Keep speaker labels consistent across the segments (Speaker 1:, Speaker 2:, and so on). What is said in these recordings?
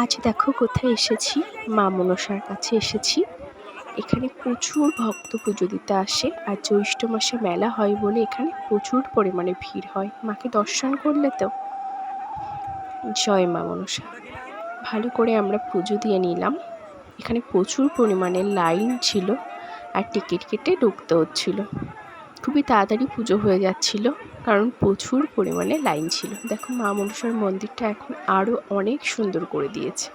Speaker 1: আজ দেখো কোথায় এসেছি, মা মনসার কাছে এসেছি। এখানে প্রচুর ভক্ত পুজো দিতে আসে, আর জ্যৈষ্ঠ মাসে মেলা হয় বলে এখানে প্রচুর পরিমাণে ভিড় হয়। মাকে দর্শন করলে তো জয় মা মনসা। ভালো করে আমরা পুজো দিয়ে নিলাম। এখানে প্রচুর পরিমাণে লাইন ছিল, আর টিকিট কেটে ঢুকতে হচ্ছিল। খুবই তাড়াতাড়ি পুজো হয়ে যাচ্ছিল, কারণ প্রচুর পরিমাণে লাইন ছিল। দেখো মা মনসার মন্দিরটা এখন আরো অনেক সুন্দর করে দিয়েছে,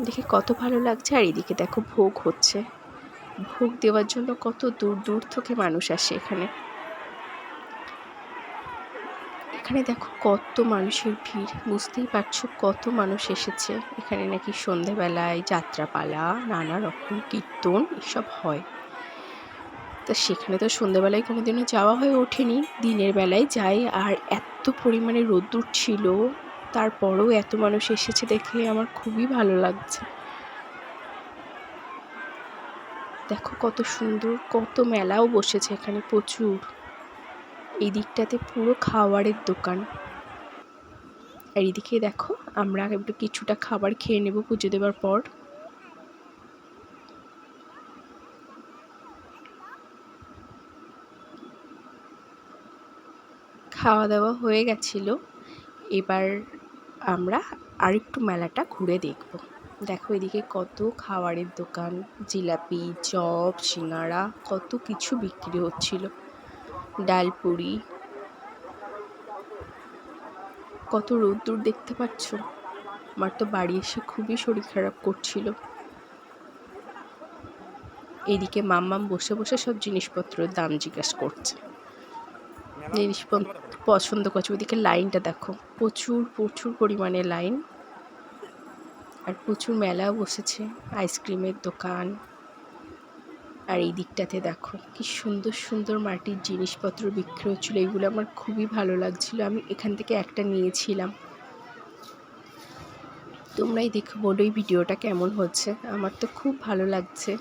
Speaker 1: দেখে কত ভালো লাগছে। আর এদিকে দেখো ভোগ হচ্ছে, ভোগ দেওয়ার জন্য কত দূর দূর থেকে মানুষ আসে এখানে। এখানে দেখো কত মানুষের ভিড়, বুঝতেই পারছো কত মানুষ এসেছে। এখানে নাকি সন্ধেবেলায় যাত্রাপালা, নানা রকম কীর্তন এসব হয়। তা সেখানে তো সন্ধেবেলায় কোনোদিনও যাওয়া হয়ে ওঠেনি, দিনের বেলায় যাই। আর এত পরিমাণে রোদ্দুর ছিল, তারপরেও এত মানুষ এসেছে দেখে আমার খুবই ভালো লাগছে। দেখো কত সুন্দর, কত মেলাও বসেছে এখানে প্রচুর। এই দিকটাতে পুরো খাবারের দোকান। আর এদিকে দেখো আমরা একটু কিছুটা খাবার খেয়ে নেব পুজো দেওয়ার পর। খাওয়া দাওয়া হয়ে গেছিল, এবার আমরা আরেকটু মেলাটা ঘুরে দেখব। দেখো এদিকে কত খাবারের দোকান, জিলাপি, চপ, সিঙ্গাড়া, কত কিছু বিক্রি হচ্ছিল, ডালপুরি। কত রোদ্দুর দেখতে পাচ্ছ। আমার তো বাড়ি এসে খুবই শরীর খারাপ করছিল। এদিকে মাম্মাম বসে বসে সব জিনিসপত্রের দাম জিজ্ঞাসা করছে, জিনিসপত্র পছন্দ করছে। ওদিকে লাইনটা দেখো, প্রচুর প্রচুর পরিমাণে লাইন। আর প্রচুর মেলাও বসেছে, আইসক্রিমের দোকান। আর এই দিকটাতে দেখো কি সুন্দর সুন্দর মাটির জিনিসপত্র বিক্রি হচ্ছিল, এগুলো আমার খুবই ভালো লাগছিল। আমি এখান থেকে একটা নিয়েছিলাম। তোমরাই দেখো, বলো এই ভিডিওটা কেমন হচ্ছে। আমার তো খুব ভালো লাগছে,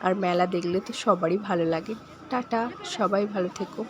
Speaker 1: আর মেলা দেখলে তো সবারই ভালো লাগে। টাটা, সবাই ভালো থেকো।